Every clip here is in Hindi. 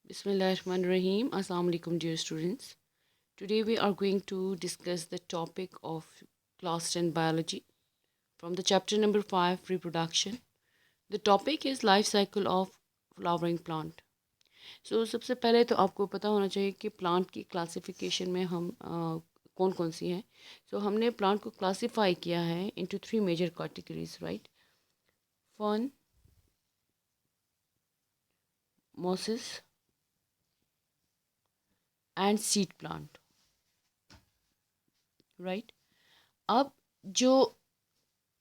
Bismillahirrahmanirrahim. Assalamu alaikum, dear students. Today we are going to discuss the topic of class 10 biology from the chapter number 5 reproduction. The topic is life cycle of flowering plant. So सबसे पहले तो आपको पता होना चाहिए कि प्लांट की क्लासिफिकेशन में हम कौन कौन सी हैं. So हमने प्लांट को क्लासीफाई किया है into three major categories, right? Fern, mosses and seed plant, right? अब जो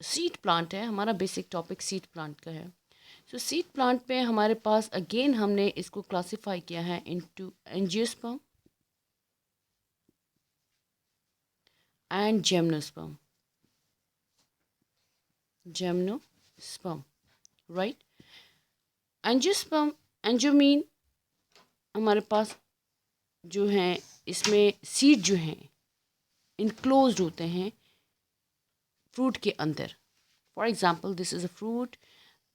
सीड प्लांट है, हमारा बेसिक टॉपिक सीड प्लांट का है. सो सीड प्लांट पे हमारे पास अगेन हमने इसको क्लासिफाई किया है into angiosperm and gymnosperm, right. Angiosperm, angio mean हमारे पास जो है इसमें सीड जो हैं इनक्लोज्ड होते हैं फ्रूट के अंदर. For example this is a fruit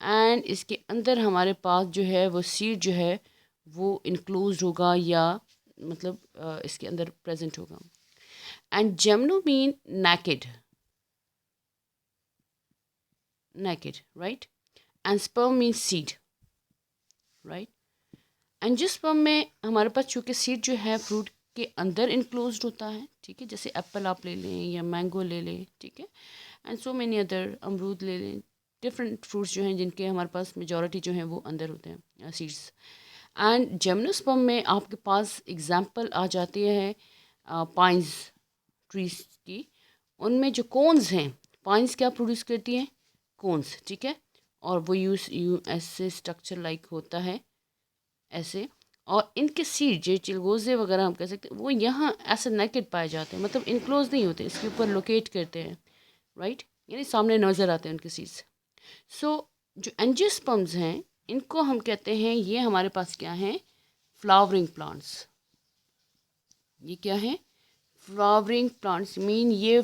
and इसके अंदर हमारे पास जो है वो सीड जो है वो इनक्लोज्ड होगा या मतलब इसके अंदर प्रेजेंट होगा. And gymno mean naked, right? And sperm mean seed, right. Angiosperm में हमारे पास चूँकि सीड जो है फ्रूट के अंदर इनक्लोज्ड होता है, ठीक है. जैसे एप्पल आप ले लें या मैंगो ले लें, ठीक है. एंड सो मैनी अदर, अमरूद ले लें, डिफरेंट फ्रूट्स जो हैं जिनके हमारे पास मेजॉरिटी जो हैं वो अंदर होते हैं सीड्स. एंड जेमनोस्पर्म में आपके पास एग्जांपल आ जाती है पाइन्स ट्रीज की. उनमें जो कोन्स हैं, पाइन्स क्या प्रोड्यूस करती हैं? कोन्स, ठीक है. और वो यू ऐसे स्ट्रक्चर लाइक होता है ऐसे. और इनके सीड जो चिलगोजे वगैरह हम कह सकते हैं वो यहाँ ऐसे नेकेड पाए जाते हैं, मतलब इनक्लोज नहीं होते, इसके ऊपर लोकेट करते हैं, राइट. यानी सामने नज़र आते हैं उनके सीड्स. सो जो एंजियोस्पर्म्स हैं इनको हम कहते हैं, ये हमारे पास क्या हैं? Flowering plants. ये क्या है? फ्लावरिंग प्लांट्स मीन ये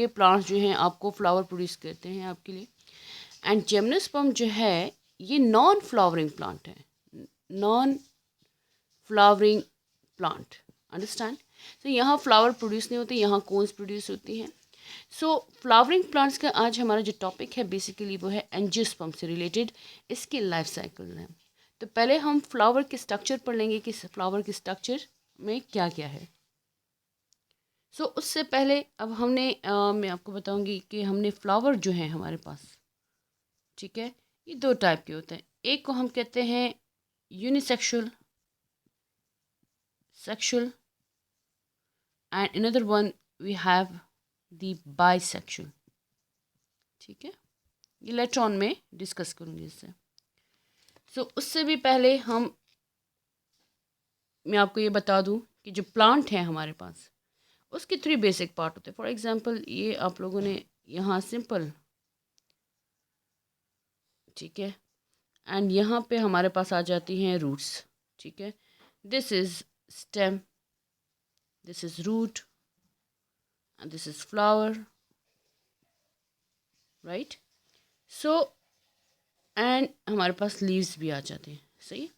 प्लांट्स जो हैं आपको फ्लावर प्रोड्यूस करते हैं आपके लिए. एंड जिम्नोस्पर्म जो है ये नॉन फ्लावरिंग प्लांट है, नॉन फ्लावरिंग प्लांट, अंडरस्टैंड. तो यहाँ फ्लावर प्रोड्यूस नहीं होते, यहाँ कोन्स प्रोड्यूस होती हैं. सो फ्लावरिंग प्लांट्स का आज हमारा जो टॉपिक है बेसिकली वो है एंजियोस्पर्म से रिलेटेड इसके लाइफ साइकिल है. तो पहले हम फ्लावर के स्ट्रक्चर पढ़ लेंगे कि फ्लावर के स्ट्रक्चर में क्या क्या है. सो उससे पहले अब मैं आपको बताऊंगी कि हमने फ्लावर जो है हमारे पास, ठीक है, ये दो टाइप के होते हैं. एक को हम कहते हैं unisexual sexual and another one we have the bisexual, ठीक है. ये लेटर ऑन में डिस्कस करूँगी इससे. सो उससे भी पहले मैं आपको ये बता दूं कि जो प्लांट है हमारे पास उसके थ्री बेसिक पार्ट होते हैं. फॉर एग्जांपल ये आप लोगों ने यहाँ सिंपल, ठीक है, एंड यहाँ पे हमारे पास आ जाती हैं रूट्स, ठीक है. This is stem, this is root and this is flower, right. So and हमारे पास लीव्स भी आ जाते हैं, सही.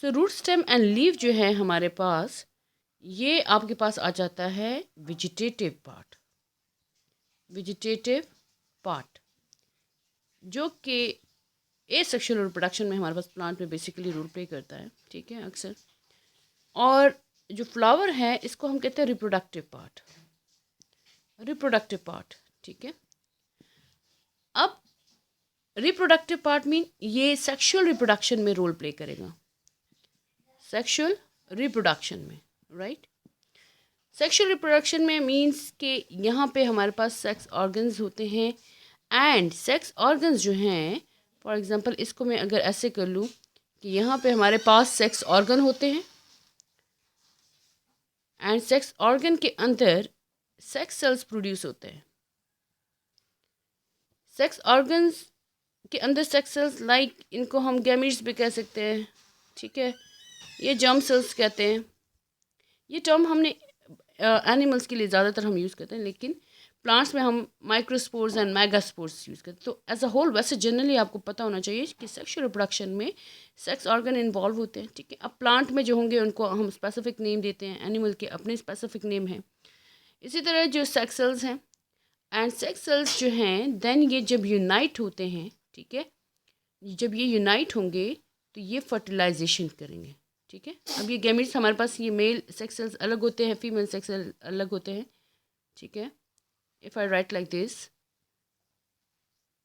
So root stem and leave जो है हमारे पास, ये आपके पास आ जाता है वेजिटेटिव पार्ट जो कि एसेक्सुअल रिप्रोडक्शन में हमारे पास प्लांट में बेसिकली रोल प्ले करता है, ठीक है, अक्सर. और जो फ्लावर है इसको हम कहते हैं रिप्रोडक्टिव पार्ट, ठीक है. अब रिप्रोडक्टिव पार्ट मीन ये सेक्सुअल रिप्रोडक्शन में रोल प्ले करेगा, सेक्सुअल रिप्रोडक्शन में, राइट. सेक्सुअल रिप्रोडक्शन में मीन्स कि यहाँ पे हमारे पास सेक्स ऑर्गन्स होते हैं. एंड सेक्स ऑर्गन्स जो हैं, फॉर एग्जांपल इसको मैं अगर ऐसे कर लूँ कि यहाँ पे हमारे पास सेक्स ऑर्गन होते हैं एंड सेक्स ऑर्गन के अंदर सेक्स सेल्स प्रोड्यूस होते हैं. सेक्स ऑर्गन्स के अंदर सेक्स सेल्स लाइक इनको हम गैमीट्स भी कह सकते हैं, ठीक है. ये जर्म सेल्स कहते हैं. ये टर्म हमने एनिमल्स के लिए ज़्यादातर हम यूज़ करते हैं, लेकिन प्लांट्स में हम माइक्रोस्पोर्स एंड मेगास्पोर्स यूज़ करते हैं। तो एज अ होल वैसे जनरली आपको पता होना चाहिए कि सेक्सुअल रिप्रोडक्शन में सेक्स ऑर्गन इन्वॉल्व होते हैं, ठीक है। अब प्लांट में जो होंगे उनको हम स्पेसिफिक नेम देते हैं, एनिमल के अपने स्पेसिफिक नेम हैं। इसी तरह जो सेक्स सेल्स हैं एंड सेक्स सेल्स जो हैं देन ये जब यूनाइट होते हैं, ठीक है, जब ये यूनाइट होंगे तो ये फर्टिलाइजेशन करेंगे, ठीक है। अब ये गैमेट्स हमारे पास, ये मेल सेक्स सेल्स अलग होते हैं, फीमेल सेक्स सेल अलग होते हैं, ठीक है। If I write like this,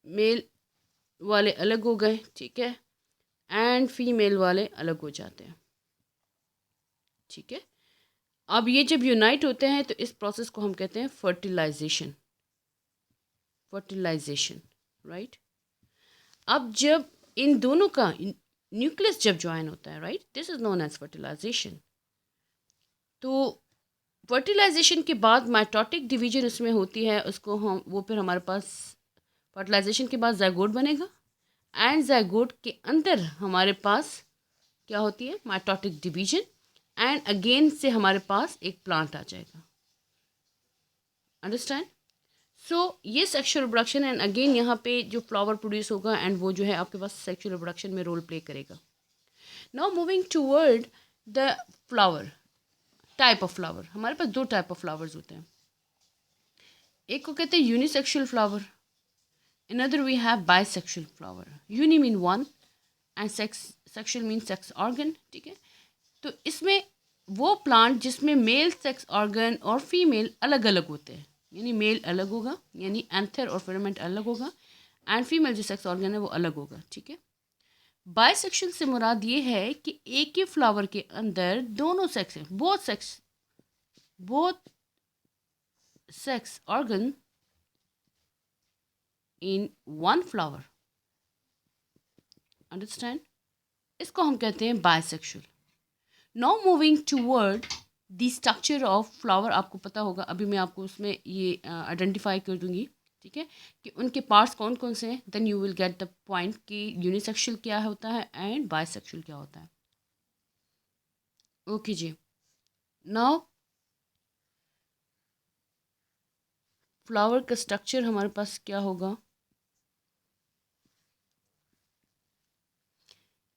male वाले अलग हो गए, ठीक है, एंड फीमेल वाले अलग हो जाते हैं, ठीक है। अब ये जब यूनाइट होते हैं तो इस प्रोसेस को हम कहते हैं फर्टिलाइजेशन, फर्टिलाइजेशन, राइट। अब जब इन दोनों का न्यूक्लियस जब ज्वाइन होता है, right, this is known as fertilization. तो फर्टिलाइजेशन के बाद माइटोटिक डिवीजन उसमें होती है, उसको हम वो फिर हमारे पास फर्टिलाइजेशन के बाद जाइगोट बनेगा एंड जाइगोट के अंदर हमारे पास क्या होती है, माइटोटिक डिवीजन, एंड अगेन से हमारे पास एक प्लांट आ जाएगा। अंडरस्टैंड? सो ये सेक्सुअल रिप्रोडक्शन, एंड अगेन यहाँ पे जो फ्लावर प्रोड्यूस होगा एंड वो जो है आपके पास सेक्सुअल रिप्रोडक्शन में रोल प्ले करेगा। Now moving toward the flower, type of flower. हमारे पास दो टाइप ऑफ फ्लावर्स होते हैं, एक को कहते हैं unisexual flower, another we have bisexual flower. Uni mean one and sexual mean sex organ, ठीक है। तो इसमें वो प्लांट जिसमें मेल सेक्स ऑर्गन और फीमेल अलग अलग होते हैं, यानी मेल अलग होगा, यानी एंथर और फिलामेंट अलग होगा, एंड फीमेल जो सेक्स ऑर्गन है वो अलग होगा, ठीक है। बाइसेक्सुअल से मुराद ये है कि एक ही फ्लावर के अंदर दोनों सेक्स हैं, both sex organ in one flower. Understand? इसको हम कहते हैं bisexual. Now moving toward the structure of flower, आपको पता होगा, अभी मैं आपको उसमें ये आइडेंटिफाई कर दूंगी, ठीक है, कि उनके पार्ट्स कौन कौन से हैं, then you will get the point कि यूनिसेक्सुअल क्या होता है एंड बाइसेक्सुअल क्या होता है। ओके जी। नाउ फ्लावर का स्ट्रक्चर हमारे पास क्या होगा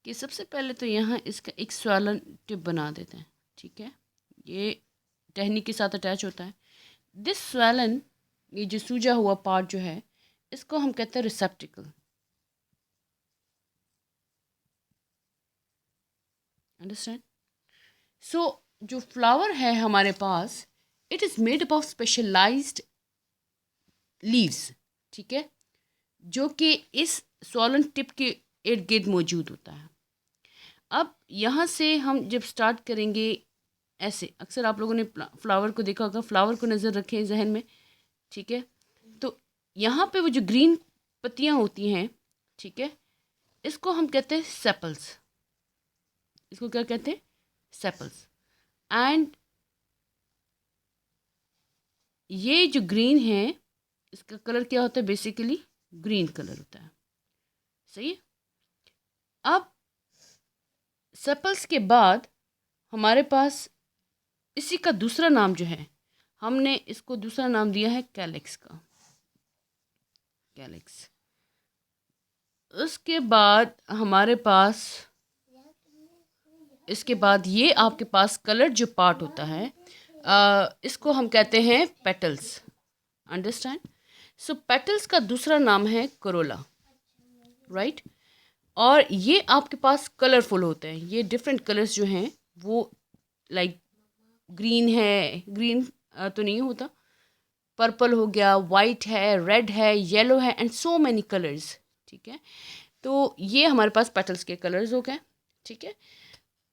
कि सबसे पहले तो यहाँ इसका एक स्वैलन टिप बना देते हैं, ठीक है, ये टहनी के साथ अटैच होता है। दिस स्वैलन, ये जो सूजा हुआ पार्ट जो है, इसको हम कहते हैं रिसेप्टिकल। अंडरस्टैंड? सो जो फ्लावर है हमारे पास, it is made up of specialised leaves, ठीक है, जो कि इस स्वैलन टिप के इर्द गिर्द मौजूद होता है। अब यहाँ से हम जब स्टार्ट करेंगे, ऐसे अक्सर आप लोगों ने फ्लावर को देखा होगा, फ्लावर को नज़र रखें जहन में, ठीक है। तो यहाँ पे वो जो ग्रीन पत्तियाँ होती हैं, ठीक है, इसको हम कहते हैं सेपल्स। इसको क्या कहते हैं? सेपल्स। एंड ये जो ग्रीन है, इसका कलर क्या होता है? बेसिकली ग्रीन कलर होता है, सही है। अब सेपल्स के बाद हमारे पास इसी का दूसरा नाम जो है, हमने इसको दूसरा नाम दिया है कैलिक्स का, कैलिक्स। उसके बाद हमारे पास, इसके बाद ये आपके पास कलर जो पार्ट होता है, इसको हम कहते हैं पेटल्स। अंडरस्टैंड? सो पेटल्स का दूसरा नाम है कोरोला, राइट। और ये आपके पास कलरफुल होते हैं, ये डिफरेंट कलर्स जो हैं वो लाइक ग्रीन है, ग्रीन तो नहीं होता, पर्पल हो गया, वाइट है, रेड है, येलो है, एंड सो मैनी कलर्स, ठीक है। तो ये हमारे पास पेटल्स के कलर्स हो गए, ठीक है।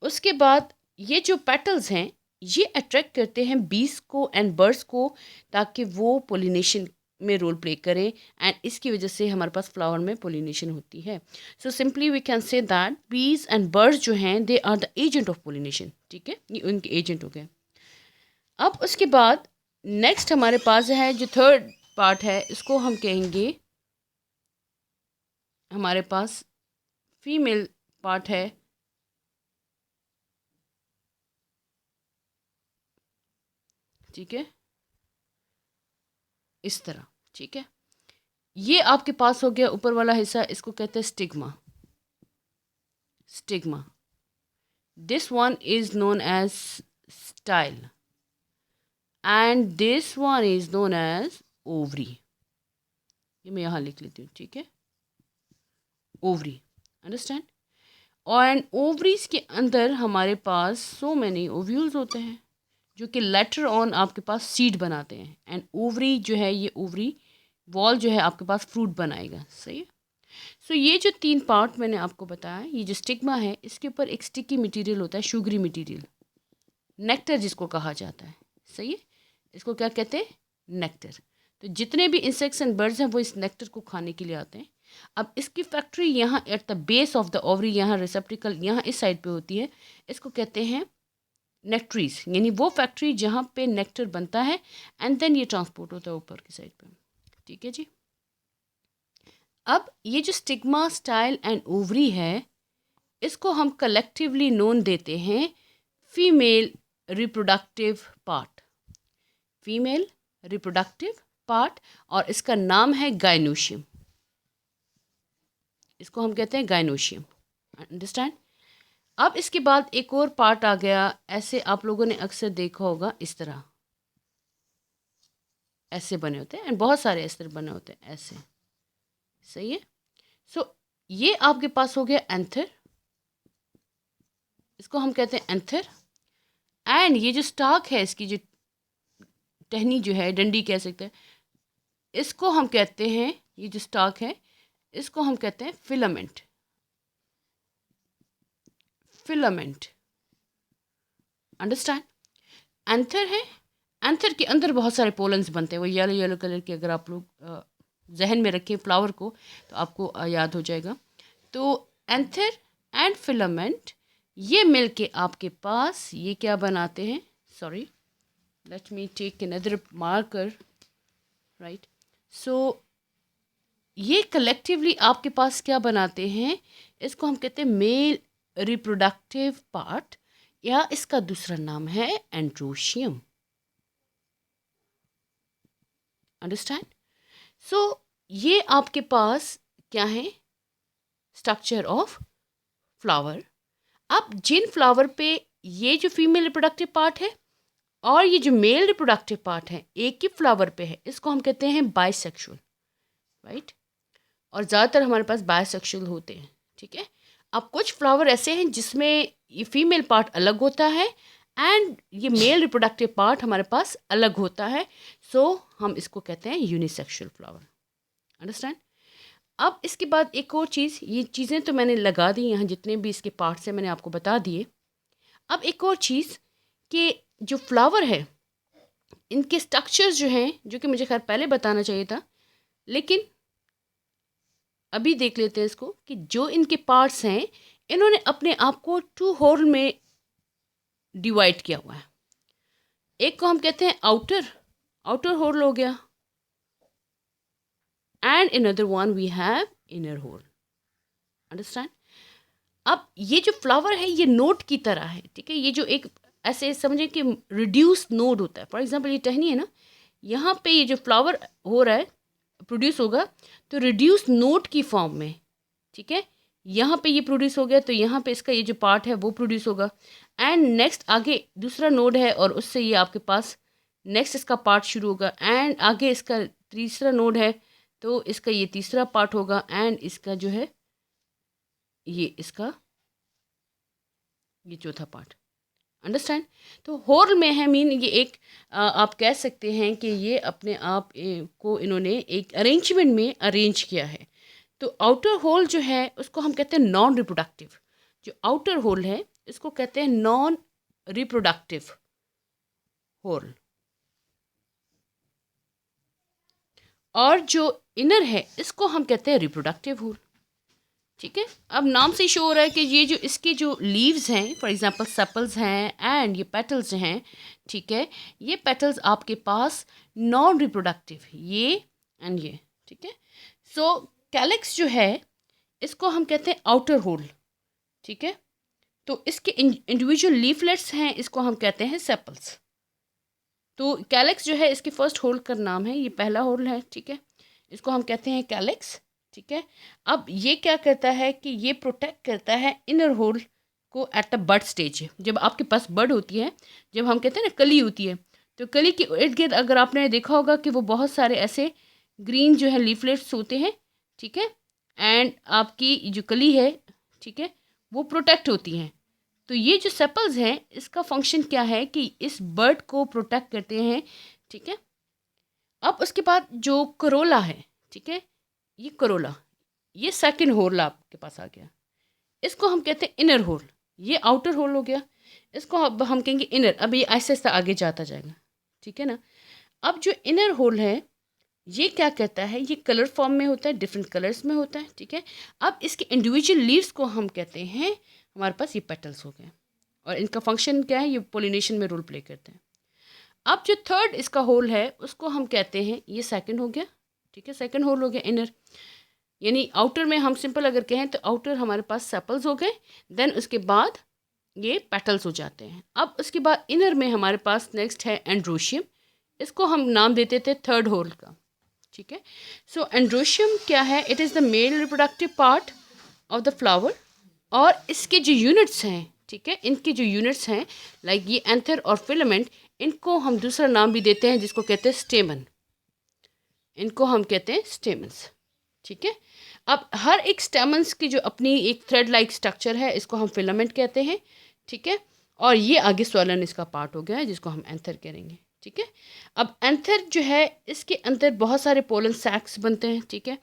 उसके बाद ये जो पेटल्स हैं, ये अट्रैक्ट करते हैं बीज को एंड बर्ड्स को, ताकि वो पोलिनेशन में रोल प्ले करें, एंड इसकी वजह से हमारे पास फ्लावर में पोलिनेशन होती है। So simply we can say that bees and birds जो हैं, they are the agent of pollination, ठीक है, ये उनके एजेंट हो गए। अब उसके बाद नेक्स्ट हमारे पास है जो थर्ड पार्ट है, इसको हम कहेंगे, हमारे पास फीमेल पार्ट है, ठीक है। इस तरह, ठीक है। ये आपके पास हो गया ऊपर वाला हिस्सा, इसको कहते हैं stigma. Stigma, this one is known as style and this one is known as ovary. ये मैं यहाँ लिख लेती हूँ, ठीक है, ओवरी, अंडरस्टैंड। और ओवरीज के अंदर हमारे पास सो मैनी ओव्यूल्स होते हैं जो कि लेटर ऑन आपके पास सीड बनाते हैं, एंड ओवरी जो है, ये ओवरी वॉल जो है आपके पास फ्रूट बनाएगा, सही है। सो ये जो 3 पार्ट मैंने आपको बताया, ये जो स्टिग्मा है, इसके ऊपर एक स्टिकी मटेरियल होता है, शुगरी मटेरियल, नेक्टर जिसको कहा जाता है, सही है। इसको क्या कहते हैं, नेक्टर। तो जितने भी इंसेक्ट्स एंड बर्ड्स हैं वो इस नेक्टर को खाने के लिए आते हैं। अब इसकी फैक्ट्री यहाँ at the base of the ovary, यहाँ रिसेप्टिकल यहाँ इस साइड पे होती है, इसको कहते हैं नेक्ट्रीज, यानी वो फैक्ट्री जहाँ पे नेक्टर बनता है एंड देन ये ट्रांसपोर्ट होता है ऊपर की साइड पे, ठीक है जी। अब ये जो स्टिग्मा, स्टाइल एंड ओवरी है, इसको हम कलेक्टिवली नोन देते हैं female reproductive part, female reproductive part, और इसका नाम है गाइनोशियम। इसको हम कहते हैं गाइनोशियम, अंडरस्टैंड। अब इसके बाद एक और पार्ट आ गया, ऐसे आप लोगों ने अक्सर देखा होगा, इस तरह ऐसे बने होते हैं, एंड बहुत सारे ऐसे बने होते हैं ऐसे, सही है। सो ये आपके पास हो गया एंथर, इसको हम कहते हैं एंथर। एंड ये जो स्टाक है, इसकी जो टहनी जो है, डंडी कह सकते हैं, इसको हम कहते हैं, ये जो स्टाक है इसको हम कहते हैं फिलामेंट, फिलामेंट, अंडरस्टैंड। एंथर है, एंथर के अंदर बहुत सारे पोलन्स बनते हैं, वो येलो येलो कलर के, अगर आप लोग जहन में रखें फ्लावर को तो आपको याद हो जाएगा। तो एंथर एंड फिलामेंट ये मिलके आपके पास ये क्या बनाते हैं, sorry let me take another marker, right. So ये कलेक्टिवली आपके पास क्या बनाते हैं, इसको हम कहते हैं मेल रिप्रोडक्टिव पार्ट, या इसका दूसरा नाम है एंड्रोशियम, अंडरस्टैंड। सो ये आपके पास क्या है, स्ट्रक्चर ऑफ फ्लावर। अब जिन फ्लावर पे ये जो फीमेल रिप्रोडक्टिव पार्ट है और ये जो मेल रिप्रोडक्टिव पार्ट है एक ही फ्लावर पे है, इसको हम कहते हैं बाइसेक्सुअल, राइट। और ज़्यादातर हमारे पास बाइसेक्सुअल होते हैं, ठीक है। अब कुछ फ्लावर ऐसे हैं जिसमें ये फीमेल पार्ट अलग होता है एंड ये मेल रिप्रोडक्टिव पार्ट हमारे पास अलग होता है, सो हम इसको कहते हैं यूनिसेक्सुअल फ्लावर, अंडरस्टैंड। अब इसके बाद एक और चीज़, ये चीज़ें तो मैंने लगा दी यहाँ, जितने भी इसके पार्ट्स हैं मैंने आपको बता दिए। अब एक और चीज़ कि जो फ्लावर है इनके स्ट्रक्चर्स जो हैं, जो कि मुझे खैर पहले बताना चाहिए था, लेकिन अभी देख लेते हैं इसको, कि जो इनके पार्ट्स हैं इन्होंने अपने आप को 2 होल में डिवाइड किया हुआ है। एक को हम कहते हैं आउटर होल हो गया, and another one we have inner whorl, understand. अब ये जो फ्लावर है ये नोट की तरह है, ठीक है। ये जो एक ऐसे समझे कि रिड्यूस नोड होता है, फॉर एग्जांपल ये टहनी है ना, यहाँ पे ये जो फ्लावर हो रहा है प्रोड्यूस होगा तो रिड्यूस नोट की फॉर्म में, ठीक है। यहाँ पे ये प्रोड्यूस हो गया तो यहाँ पे इसका ये जो पार्ट है वो प्रोड्यूस होगा, एंड नेक्स्ट आगे दूसरा नोड है और उससे ये आपके पास नेक्स्ट इसका पार्ट शुरू होगा, एंड आगे इसका तीसरा नोड है तो इसका ये तीसरा पार्ट होगा, एंड इसका जो है ये इसका ये चौथा पार्ट, अंडरस्टैंड। तो होल में है मीन ये एक आप कह सकते हैं कि ये अपने आप को इन्होंने एक अरेंजमेंट में अरेंज किया है। तो आउटर होल जो है उसको हम कहते हैं नॉन रिप्रोडक्टिव, जो आउटर होल है इसको कहते हैं नॉन रिप्रोडक्टिव होल, और जो इनर है इसको हम कहते हैं रिप्रोडक्टिव होल, ठीक है। अब नाम से शो हो रहा है कि ये जो इसके जो लीव्स हैं, फॉर एग्जांपल सेपल्स हैं एंड ये पेटल्स हैं, ठीक है, ये पेटल्स आपके पास नॉन रिप्रोडक्टिव, ये एंड ये, ठीक है। सो कैलिक्स जो है इसको हम कहते हैं आउटर होल, ठीक है। तो इसके इंडिविजुअल लीफलेट्स हैं, इसको हम कहते हैं सेपल्स। तो कैलेक्स जो है इसके फर्स्ट होल का नाम है, ये पहला होल है, ठीक है, इसको हम कहते हैं कैलेक्स, ठीक है। अब ये क्या करता है कि ये प्रोटेक्ट करता है इनर होल को एट द बड स्टेज। जब आपके पास बड होती है, जब हम कहते हैं ना कली होती है, तो कली के इर्द गिर्द अगर आपने देखा होगा कि वो बहुत सारे ऐसे ग्रीन जो है लीफलेट्स होते हैं, ठीक है, एंड आपकी जो कली है, ठीक है, वो प्रोटेक्ट होती हैं। तो ये जो सेपल्स हैं इसका फंक्शन क्या है कि इस बर्ड को प्रोटेक्ट करते हैं, ठीक है। अब उसके बाद जो करोला है, ठीक है, ये करोला, ये सेकंड होल आपके पास आ गया, इसको हम कहते हैं इनर होल। ये आउटर होल हो गया, इसको अब हम कहेंगे इनर। अब ये ऐसे ऐसे आगे जाता जाएगा, ठीक है ना। अब जो इनर होल है ये क्या कहता है, ये कलर फॉर्म में होता है, डिफरेंट कलर्स में होता है, ठीक है। अब इसके इंडिविजुअल लीव्स को हम कहते हैं, हमारे पास ये पेटल्स हो गए, और इनका फंक्शन क्या है, ये पोलिनेशन में रोल प्ले करते हैं। अब जो थर्ड इसका होल है उसको हम कहते हैं, ये सेकंड हो गया, ठीक है, सेकंड होल हो गया इनर। यानी आउटर में हम सिंपल अगर कहें तो आउटर हमारे पास सेपल्स हो गए, देन उसके बाद ये पेटल्स हो जाते हैं। अब उसके बाद इनर में हमारे पास नेक्स्ट है एंड्रोशियम, इसको हम नाम देते थे थर्ड होल का, ठीक है। सो एंड्रोशियम क्या है, it is the male reproductive part of the flower, और इसके जो यूनिट्स हैं, ठीक है, इनके जो यूनिट्स हैं लाइक ये एंथर और फिलामेंट, इनको हम दूसरा नाम भी देते हैं जिसको कहते हैं स्टेमन, इनको हम कहते हैं स्टेमन्स, ठीक है। अब हर एक स्टेमन्स की जो अपनी एक थ्रेड लाइक स्ट्रक्चर है इसको हम फिलामेंट कहते हैं, ठीक है। और ये आगे स्वलन इसका पार्ट हो गया है जिसको हम एंथर करेंगे, ठीक है। अब एंथर जो है इसके अंदर बहुत सारे पोलन सैक्स बनते हैं, ठीक है।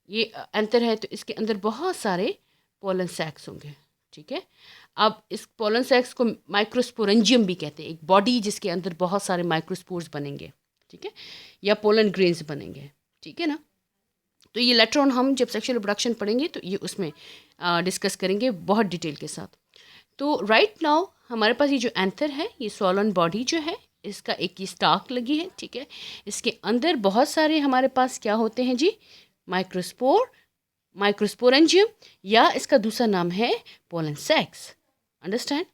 ये एंथर है तो इसके अंदर बहुत सारे पोलन सैक्स होंगे, ठीक है। अब इस पोलन सैक्स को माइक्रोस्पोरेंजियम भी कहते हैं, एक बॉडी जिसके अंदर बहुत सारे माइक्रोस्पोर्स बनेंगे, ठीक है, या पोलन ग्रेन्स बनेंगे, ठीक है ना। तो ये लेटर ऑन हम जब सेक्सुअल रिप्रोडक्शन पढ़ेंगे तो ये उसमें डिस्कस करेंगे बहुत डिटेल के साथ। तो राइट नाउ हमारे पास ये जो एंथर है, ये सोलन बॉडी जो है इसका एक ये स्टाक लगी है, ठीक है। इसके अंदर बहुत सारे हमारे पास क्या होते हैं जी, माइक्रोस्पोर, माइक्रोस्पोरेंजियम, या इसका दूसरा नाम है पोलन सैक्स, अंडरस्टैंड।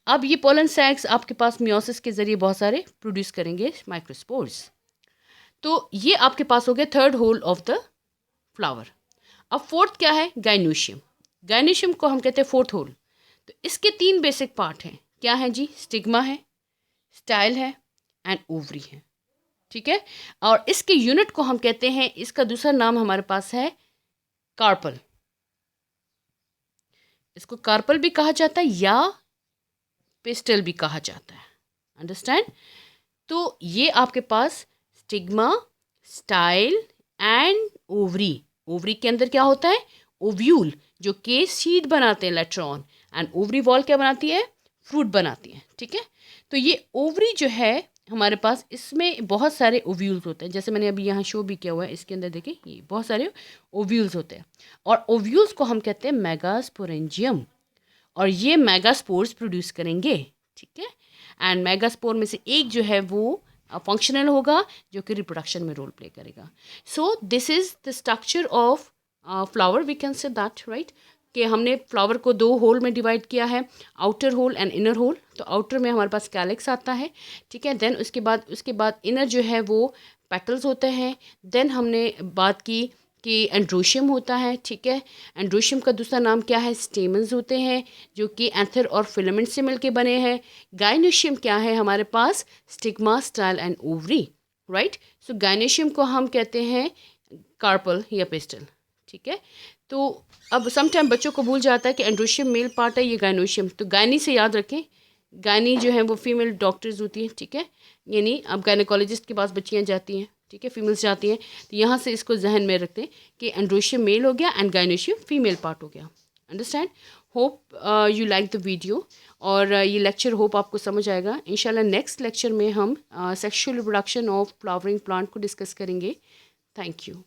अब ये पोलन सैक्स आपके पास मियोसिस के ज़रिए बहुत सारे प्रोड्यूस करेंगे माइक्रोस्पोर्स। तो ये आपके पास हो गया third whorl of the flower. अब फोर्थ क्या है, गाइनोशियम, गाइनोशियम को हम कहते हैं फोर्थ होल। तो इसके तीन बेसिक पार्ट हैं, क्या है जी, स्टिग्मा है, स्टाइल है, एंड ओवरी है, ठीक है। और इसके यूनिट को हम कहते हैं, इसका दूसरा नाम हमारे पास है कार्पल, इसको कार्पल भी कहा जाता है या पिस्टल भी कहा जाता है, अंडरस्टैंड। तो ये आपके पास stigma, style and ovary, ovary के अंदर क्या होता है, ओव्यूल, जो के सीड बनाते हैं later on, and ovary wall क्या बनाती है, फ्रूट बनाती है, ठीक है। तो ये ओवरी जो है हमारे पास, इसमें बहुत सारे ओव्यूल्स होते हैं, जैसे मैंने अभी यहाँ शो भी किया हुआ है, इसके अंदर देखिए ये बहुत सारे ओव्यूल्स होते हैं, और ओव्यूल्स को हम कहते हैं मेगास्पोरेंजियम, और ये मेगास्पोर्स प्रोड्यूस करेंगे, ठीक है। एंड मेगास्पोर में से एक जो है वो फंक्शनल होगा जो कि रिप्रोडक्शन में रोल प्ले करेगा। So this is the structure of flower, we can say that, right, कि हमने फ्लावर को दो होल में डिवाइड किया है, outer whorl and inner whorl. तो आउटर में हमारे पास कैलेक्स आता है, ठीक है। देन उसके बाद इनर जो है वो पेटल्स होते हैं। देन हमने बात की कि एंड्रोशियम होता है, ठीक है। एंड्रोशियम का दूसरा नाम क्या है, स्टेमन्स होते हैं जो कि एंथर और फिलामेंट से मिलके बने हैं। गाइनोशियम क्या है हमारे पास, stigma, style and ovary, right. So gynoecium को हम कहते हैं कार्पल या पिस्टल, ठीक है। तो अब समटाइम बच्चों को भूल जाता है कि एंड्रोशियम मेल पार्ट है, ये गाइनोशियम, तो गायनी से याद रखें, गायनी जो है वो फीमेल डॉक्टर्स होती हैं, ठीक है। यानी अब गायनेकोलॉजिस्ट के पास बच्चियाँ जाती हैं, ठीक है, फीमेल्स जाती हैं, तो यहाँ से इसको जहन में रखते हैं कि एंड्रोशियम मेल हो गया एंड गाइनोशियम फीमेल पार्ट हो गया, understand. Hope you like the video, और ये लेक्चर होप आपको समझ आएगा। इंशाल्लाह नेक्स्ट लेक्चर में हम sexual reproduction of flowering plant को डिस्कस करेंगे। Thank you.